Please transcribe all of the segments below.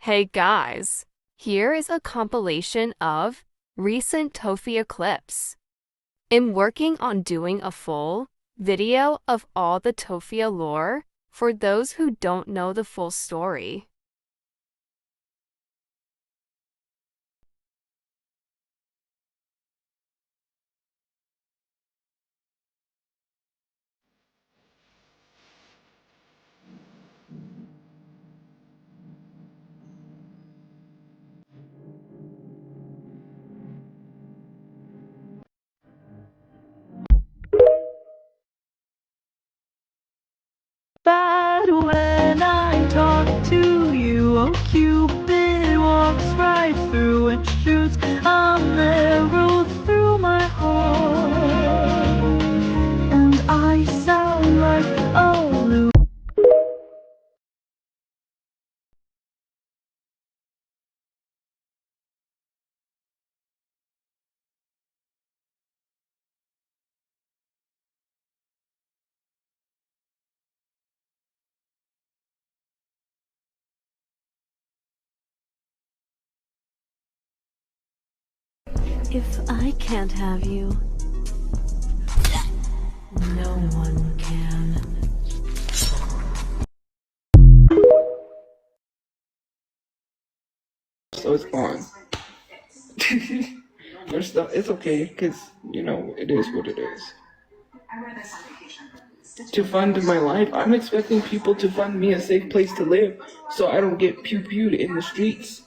Hey guys, here is a compilation of recent Tophia clips. I'm working on doing a full video of all the Tophia lore for those who don't know the full story. Bad when I talk to you. Oh, Cupid walks right through and shoots an arrow through my heart, and I sound like a loon. If I can't have you, no one can. So it's on. It's okay, because, it is what it is. To fund my life, I'm expecting people to fund me a safe place to live so I don't get pew-pewed in the streets.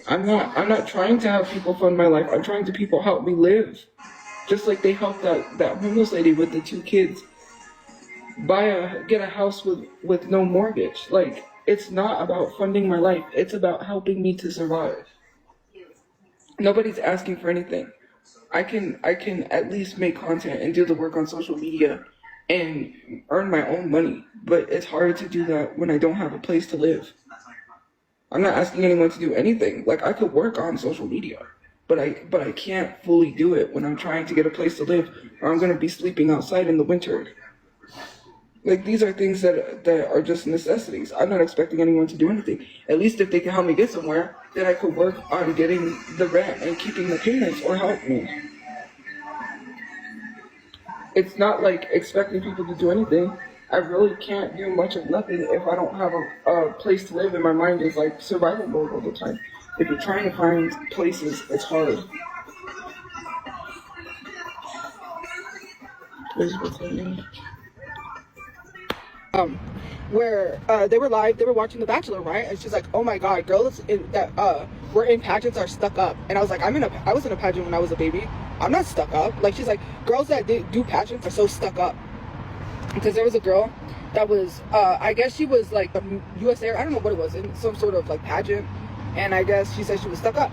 I'm not trying to have people fund my life. I'm trying to people help me live. Just like they helped that homeless lady with the 2 kids get a house with no mortgage. Like, it's not about funding my life. It's about helping me to survive. Nobody's asking for anything. I can at least make content and do the work on social media and earn my own money, but it's hard to do that when I don't have a place to live. I'm not asking anyone to do anything. Like, I could work on social media, but I can't fully do it when I'm trying to get a place to live, or I'm gonna be sleeping outside in the winter. Like, these are things that are just necessities. I'm not expecting anyone to do anything. At least if they can help me get somewhere, then I could work on getting the rent and keeping the payments or help me. It's not like expecting people to do anything. I really can't do much of nothing if I don't have a place to live and my mind is like survival mode all the time. If you're trying to find places, it's hard. What's her name? Where they were watching The Bachelor, right? And she's like, "Oh my God, girls that were in pageants are stuck up." And I was like, I was in a pageant when I was a baby. I'm not stuck up. Like, she's like, girls that do pageants are so stuck up. Because there was a girl that was, I guess she was like a USA, I don't know what it was, in some sort of like pageant, and I guess she said she was stuck up.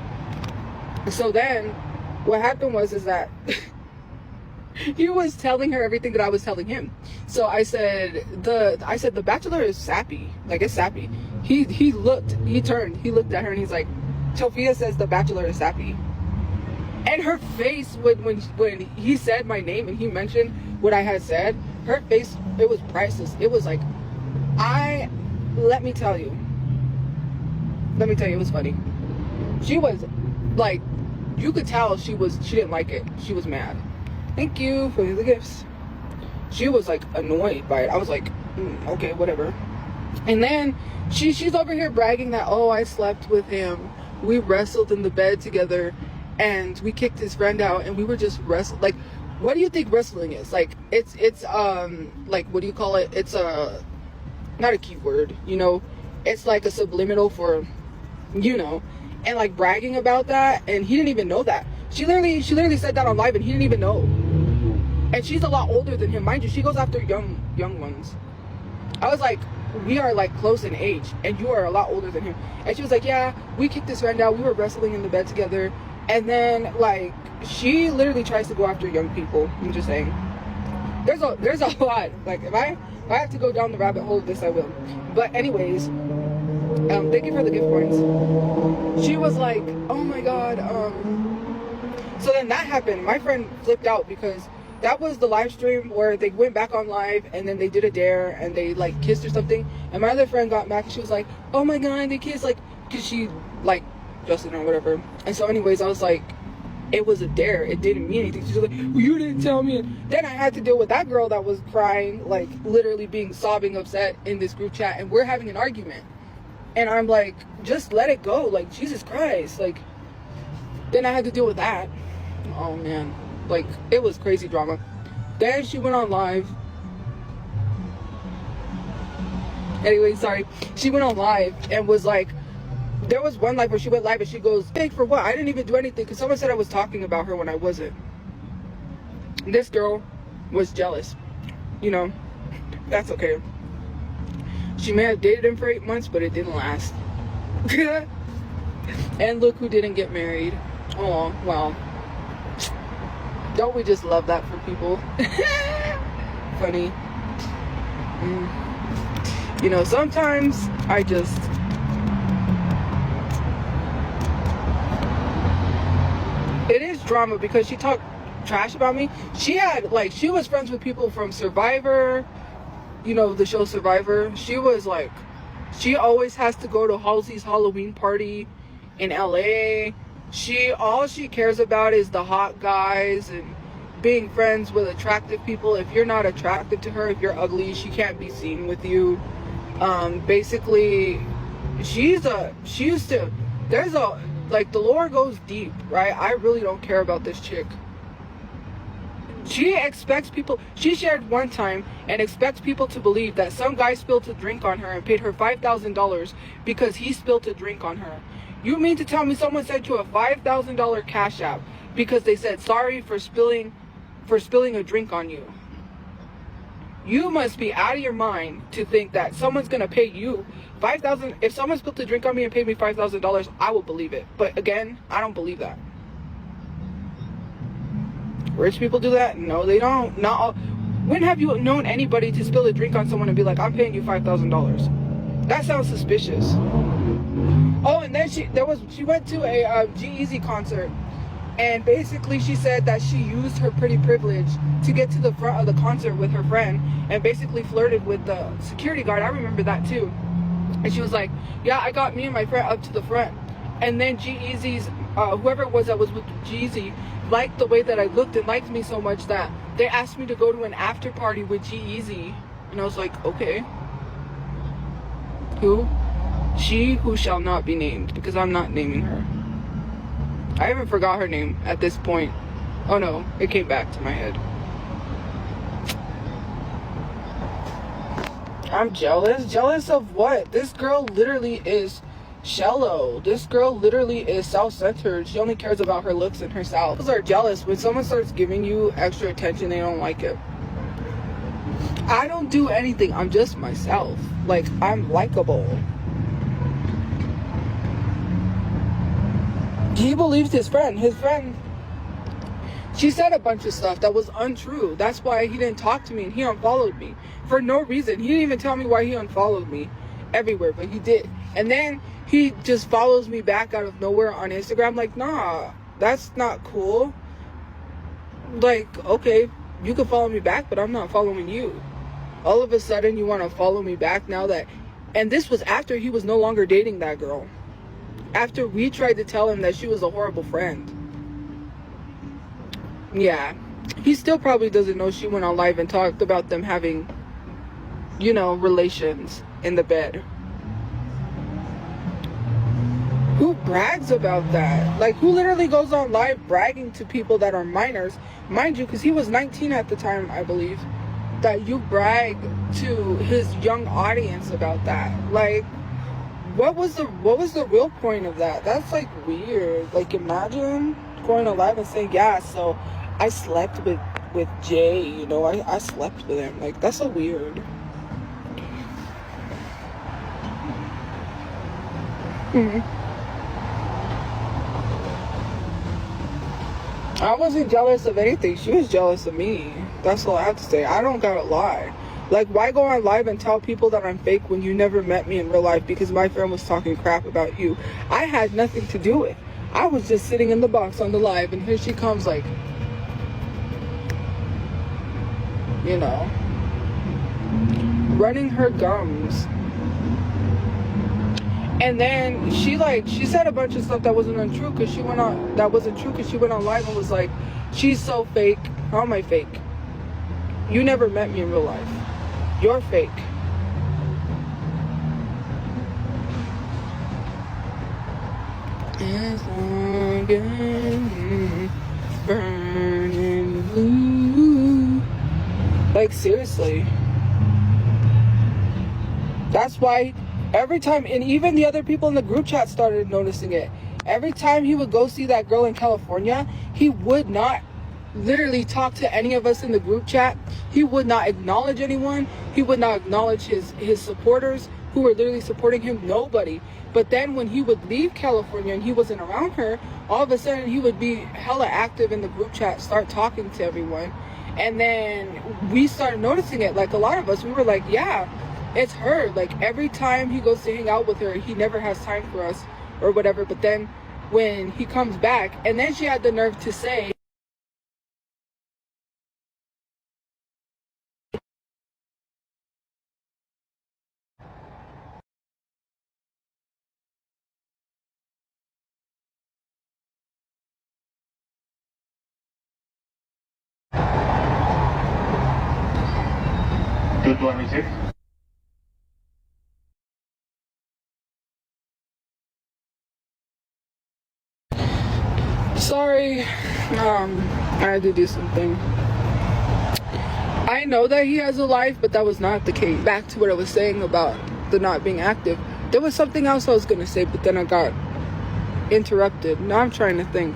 So then, what happened is that. He was telling her everything that I was telling him. So I said the Bachelor is sappy. Like, it's sappy. He turned, he looked at her and he's like, Tophia says the Bachelor is sappy. And her face when he said my name and he mentioned what I had said, her face, it was priceless. It was like, let me tell you, it was funny. She was like, you could tell she didn't like it. She was mad. Thank you for the gifts. She was like annoyed by it. I was like, okay, whatever. And then she's over here bragging that, oh, I slept with him. We wrestled in the bed together and we kicked his friend out and we were just wrestling. Like, what do you think wrestling is? Like, it's like, what do you call it? It's not a keyword, it's like a subliminal for, and like bragging about that. And he didn't even know that. She literally said that on live and he didn't even know. And she's a lot older than him, mind you. She goes after young ones. I was like, we are like close in age and you are a lot older than him. And she was like, yeah, we kicked this friend out, we were wrestling in the bed together. And then like, she literally tries to go after young people. I'm just saying, there's a lot. Like, if I have to go down the rabbit hole of this, I will. But anyways, thank you for the gift points. She was like, oh my God, so then that happened. My friend flipped out because that was the live stream where they went back on live and then they did a dare and they like kissed or something. And my other friend got back and she was like, oh my God, they kissed. Like, because she like Justin or whatever. And so anyways, I was like, it was a dare. It didn't mean anything. She's like, well, you didn't tell me. Then I had to deal with that girl that was crying, like literally being sobbing upset in this group chat, and we're having an argument. And I'm like, just let it go. Like, Jesus Christ. Like, then I had to deal with that. Oh man, like it was crazy drama. Then she went on live. Anyway, sorry. She went on live and was like, there was one live where she went live and she goes, "Thank for what? I didn't even do anything," because someone said I was talking about her when I wasn't. This girl was jealous. You know, that's okay. She may have dated him for 8 months, but it didn't last. And look who didn't get married. Oh, well. Don't we just love that for people? Funny. You know, sometimes I just... It is drama because she talked trash about me. She had, like, she was friends with people from Survivor, you know, the show Survivor. She was like, she always has to go to Halsey's Halloween party in LA. All she cares about is the hot guys and being friends with attractive people. If you're not attractive to her, if you're ugly, she can't be seen with you. Basically, like, the lore goes deep, right? I really don't care about this chick. She expects people, she shared one time and expects people to believe that some guy spilled a drink on her and paid her $5,000 because he spilled a drink on her. You mean to tell me someone sent you a $5,000 cash app because they said sorry for spilling a drink on you? You must be out of your mind to think that someone's gonna pay you $5,000. If someone spilled a drink on me and paid me $5,000, I will believe it. But again, I don't believe that. Rich people do that? No, they don't. Not all. When have you known anybody to spill a drink on someone and be like, "I'm paying you $5,000"? That sounds suspicious. Oh, and then she went to a G-Eazy concert, and basically she said that she used her pretty privilege to get to the front of the concert with her friend and basically flirted with the security guard. I remember that too. And she was like, "Yeah, I got me and my friend up to the front." And then G-Eazy's whoever it was that was with G-Eazy liked the way that I looked and liked me so much that they asked me to go to an after party with G-Eazy. And I was like, okay. Who? She who shall not be named, because I'm not naming her. I even forgot her name at this point. Oh no, it came back to my head. I'm jealous? Jealous of what? This girl literally is shallow. This girl literally is self-centered. She only cares about her looks and herself. Girls are jealous. When someone starts giving you extra attention, they don't like it. I don't do anything. I'm just myself. Like, I'm likable. He believed his friend. His friend, she said a bunch of stuff that was untrue. That's why he didn't talk to me and he unfollowed me. For no reason. He didn't even tell me why he unfollowed me everywhere, but he did. And then he just follows me back out of nowhere on Instagram. Like, nah, that's not cool. Like, okay, you can follow me back, but I'm not following you. All of a sudden, you want to follow me back now that... And this was after he was no longer dating that girl. After we tried to tell him that she was a horrible friend. Yeah. He still probably doesn't know she went on live and talked about them having, you know, relations in the bed. Who brags about that? Like, who literally goes on live bragging to people that are minors? Mind you, because he was 19 at the time, I believe. That you brag to his young audience about that. Like, what was the real point of that? That's like weird. Like, imagine going on live and saying, yeah, so I slept with Jay, you know, I slept with him. Like, that's so weird. I wasn't jealous of anything. She was jealous of me. That's all I have to say. I don't gotta lie. Like, why go on live and tell people that I'm fake when you never met me in real life because my friend was talking crap about you? I had nothing to do with it. I was just sitting in the box on the live, and here she comes, like, you know, running her gums. And then she said a bunch of stuff that wasn't untrue because she went on live and was like, she's so fake. How am I fake? You never met me in real life. You're fake. As long as burning blue. Like, seriously. That's why every time, and even the other people in the group chat started noticing it. Every time he would go see that girl in California, he would not literally talk to any of us in the group chat. He would not acknowledge anyone. He would not acknowledge his supporters who were literally supporting him. Nobody. But then when he would leave California and he wasn't around her, all of a sudden he would be hella active in the group chat, start talking to everyone. And then we started noticing it. Like, a lot of us, we were like, yeah, it's her. Like, every time he goes to hang out with her, he never has time for us or whatever. But then when he comes back, and then she had the nerve to say, sorry, I had to do something. I know that he has a life, but that was not the case. Back to what I was saying about the not being active. There was something else I was going to say, but then I got interrupted. Now I'm trying to think.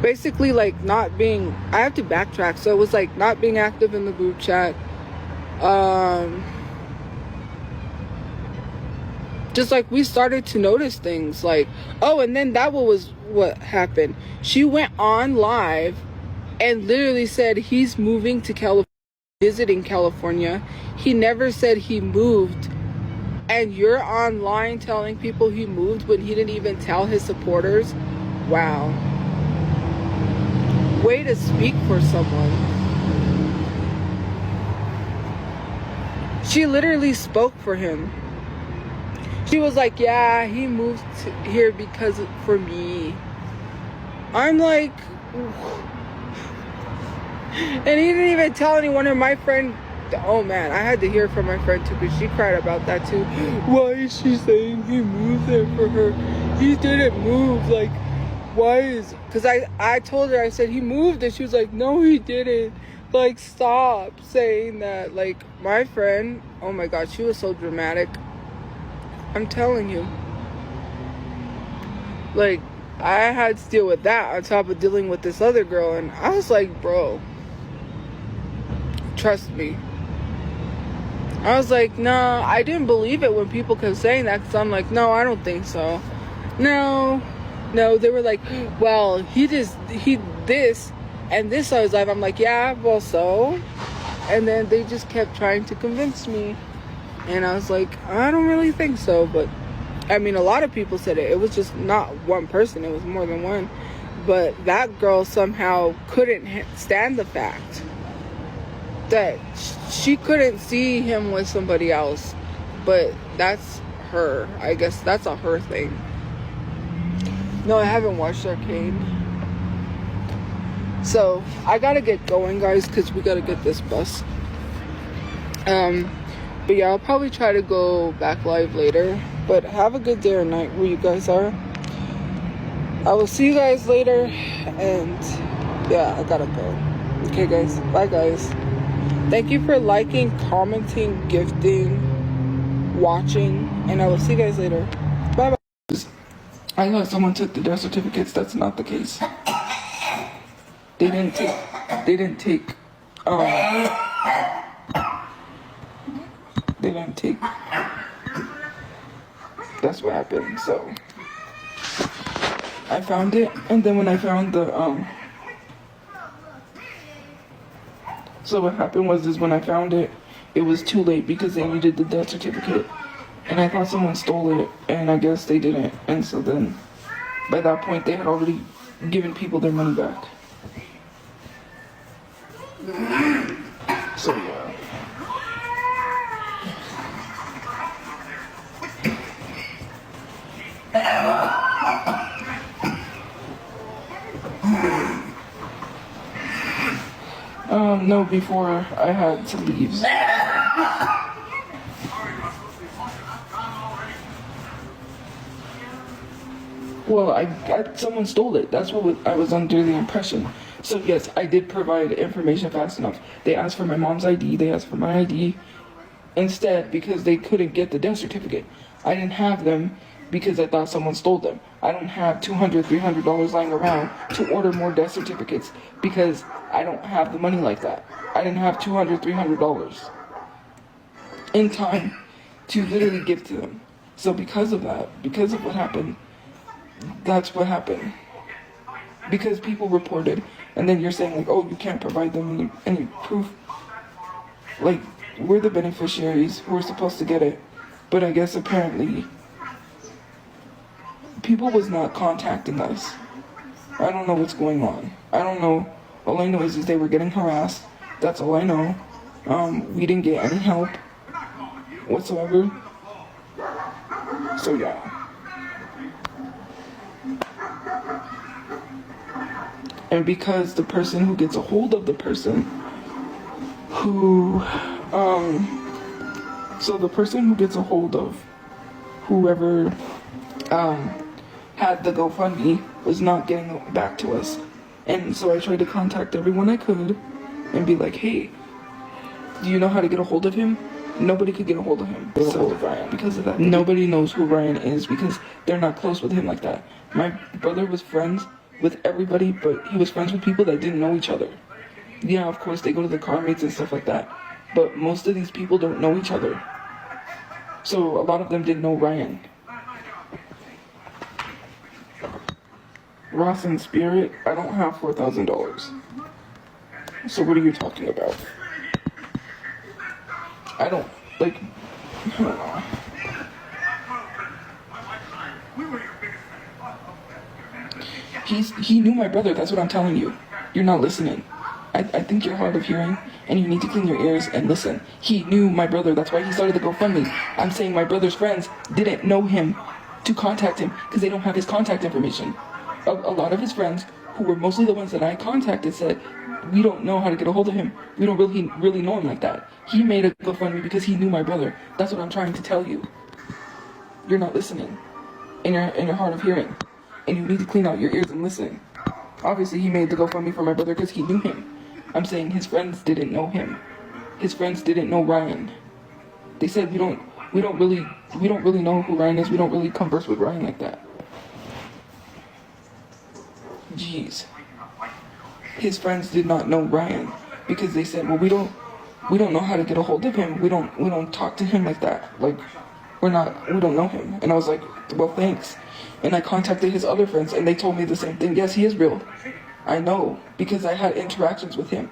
Basically, like, not being, I have to backtrack. So it was like not being active in the group chat. Just like we started to notice things like, oh, and then that was what happened. She went on live and literally said he's moving to California, visiting California. He never said he moved. And you're online telling people he moved when he didn't even tell his supporters. Wow. Way to speak for someone. She literally spoke for him. She was like, yeah, he moved here for me. I'm like, and he didn't even tell anyone. And my friend, oh man, I had to hear from my friend too, because she cried about that too. Why is she saying he moved there for her? He didn't move. Like, why is, because I told her, I said he moved, and she was like, no, he didn't. Like, stop saying that. Like, my friend, oh my god, she was so dramatic. I'm telling you. Like, I had to deal with that on top of dealing with this other girl, and I was like, bro, trust me. I was like, no, I didn't believe it when people kept saying that, because I'm like, no, I don't think so. No, they were like, well, he this, and this I was like, I'm like, yeah, well, so? And then they just kept trying to convince me. And I was like, I don't really think so. But, I mean, a lot of people said it. It was just not one person. It was more than one. But that girl somehow couldn't stand the fact that she couldn't see him with somebody else. But that's her. I guess that's a her thing. No, I haven't watched Arcade. So, I gotta get going, guys, because we gotta get this bus. But yeah, I'll probably try to go back live later. But have a good day or night where you guys are. I will see you guys later. And yeah, I gotta go. Okay, guys. Bye, guys. Thank you for liking, commenting, gifting, watching. And I will see you guys later. Bye, bye. I thought someone took the death certificates. That's not the case. They didn't take, that's what happened. So I found it, and then when I found so what happened was when I found it, it was too late because they needed the death certificate, and I thought someone stole it, and I guess they didn't, and so then by that point they had already given people their money back. So yeah. No, before I had to leave. Well, someone stole it. That's what I was under the impression. So yes, I did provide information fast enough. They asked for my mom's ID. They asked for my ID instead because they couldn't get the death certificate. I didn't have them because I thought someone stole them. I don't have $200, $300 lying around to order more death certificates because I don't have the money like that. I didn't have $200, $300 in time to literally give to them. So because of that, because of what happened, that's what happened. Because people reported, and then you're saying like, oh, you can't provide them any proof. Like, we're the beneficiaries who are supposed to get it, but I guess apparently people was not contacting us. I don't know what's going on. I don't know. All I know is they were getting harassed. That's all I know. We didn't get any help whatsoever. So yeah. And because the person who gets a hold of the person who, so the person who gets a hold of whoever, had the GoFundMe was not getting back to us. And so I tried to contact everyone I could and be like, hey, do you know how to get a hold of him? Nobody could get a hold of him. So because of that, nobody knows who Ryan is because they're not close with him like that. My brother was friends with everybody, but he was friends with people that didn't know each other. Yeah, of course, they go to the car meets and stuff like that, but most of these people don't know each other. So a lot of them didn't know Ryan. Ross and Spirit, I don't have $4,000. So what are you talking about? I don't know. He knew my brother, that's what I'm telling you. You're not listening. I think you're hard of hearing, and you need to clean your ears and listen. He knew my brother, that's why he started the GoFundMe. I'm saying my brother's friends didn't know him to contact him because they don't have his contact information. A lot of his friends, who were mostly the ones that I contacted, said, we don't know how to get a hold of him. We don't really know him like that. He made a GoFundMe because he knew my brother. That's what I'm trying to tell you. You're not listening, and you're hard of hearing, and you need to clean out your ears and listen. Obviously, he made the GoFundMe for my brother because he knew him. I'm saying his friends didn't know him. His friends didn't know Ryan. They said we don't really know who Ryan is. We don't really converse with Ryan like that. Jeez. His friends did not know Ryan because they said, well, we don't know how to get a hold of him. We don't talk to him like that. Like, we don't know him. And I was like, well, thanks. And I contacted his other friends and they told me the same thing. Yes, he is real. I know because I had interactions with him,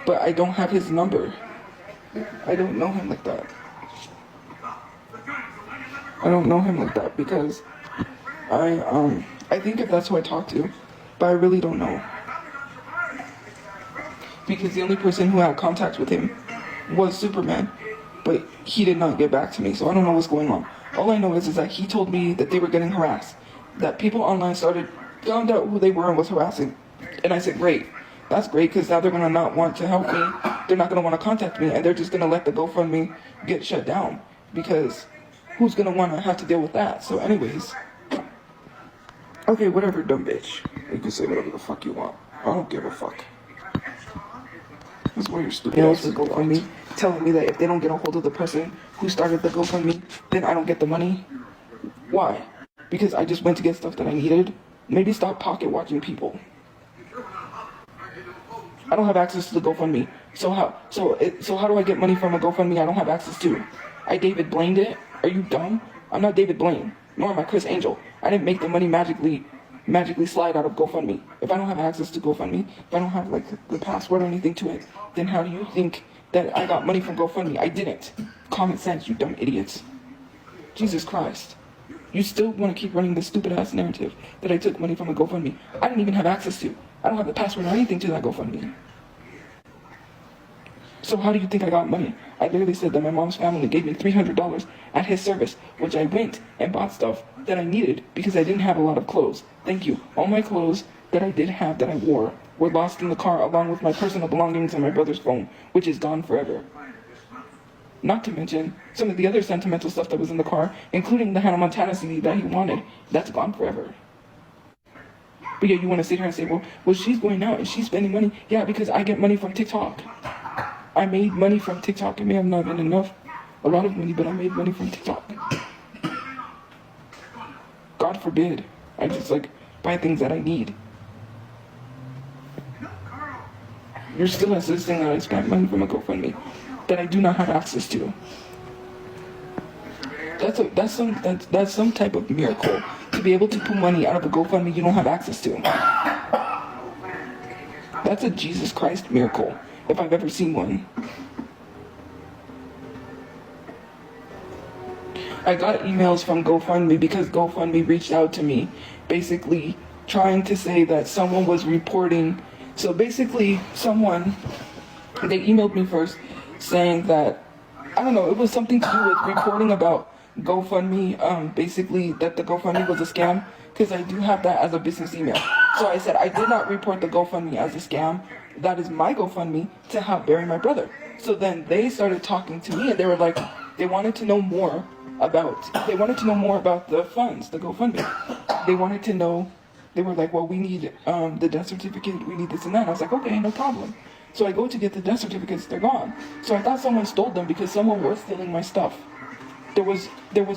but I don't have his number. I don't know him like that. I don't know him like that because I think if that's who I talk to, but I really don't know. Because the only person who had contact with him was Superman, but he did not get back to me, so I don't know what's going on. All I know is that he told me that they were getting harassed, that people online found out who they were and was harassing, and I said, great, that's great, because now they're going to not want to help me, they're not going to want to contact me, and they're just going to let the GoFundMe get shut down, because who's going to want to have to deal with that? So anyways, okay, whatever, dumb bitch, you can say whatever the fuck you want, I don't give a fuck. That's why you're stupid. Else with GoFundMe telling me that if they don't get a hold of the person who started the GoFundMe, then I don't get the money. Why? Because I just went to get stuff that I needed. Maybe stop pocket watching people. I don't have access to the GoFundMe. So how do I get money from a GoFundMe I don't have access to? I David Blained it? Are you dumb? I'm not David Blaine, nor am I Chris Angel. I didn't make the money magically slide out of GoFundMe. If I don't have access to GoFundMe, if I don't have like the password or anything to it, then how do you think that I got money from GoFundMe? I didn't. Common sense, you dumb idiots. Jesus Christ. You still want to keep running this stupid ass narrative that I took money from a GoFundMe I didn't even have access to. I don't have the password or anything to that GoFundMe. So how do you think I got money? I literally said that my mom's family gave me $300 at his service, which I went and bought stuff that I needed because I didn't have a lot of clothes. Thank you. All my clothes that I did have that I wore were lost in the car along with my personal belongings and my brother's phone, which is gone forever. Not to mention some of the other sentimental stuff that was in the car, including the Hannah Montana CD that he wanted. That's gone forever. But yeah, you want to sit here and say, well, she's going out and she's spending money. Yeah, because I get money from TikTok. I made money from TikTok. It may have not been enough, a lot of money, but I made money from TikTok. God forbid, I just like buy things that I need. You're still insisting that I spent money from a GoFundMe that I do not have access to. That's some type of miracle to be able to pull money out of a GoFundMe you don't have access to. That's a Jesus Christ miracle, if I've ever seen one. I got emails from GoFundMe because GoFundMe reached out to me, basically trying to say that someone was reporting. So basically, they emailed me first saying that, I don't know, it was something to do with reporting about GoFundMe, basically that the GoFundMe was a scam, because I do have that as a business email. So I said, I did not report the GoFundMe as a scam. That is my GoFundMe to help bury my brother. So then they started talking to me and they were like, they wanted to know more about the funds, the GoFundMe. They were like, well, we need the death certificate, we need this and that. I was like, okay, no problem. So I go to get the death certificates, they're gone. So I thought someone stole them because someone was stealing my stuff. There was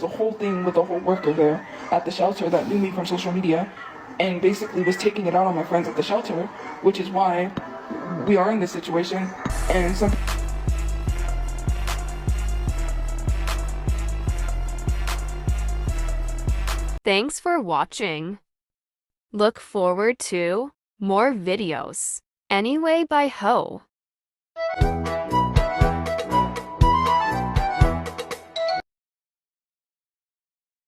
a whole thing with a whole worker there at the shelter that knew me from social media and basically was taking it out on my friends at the shelter, which is why we are in this situation. And Thanks for watching. Look forward to more videos. Anyway by Ho.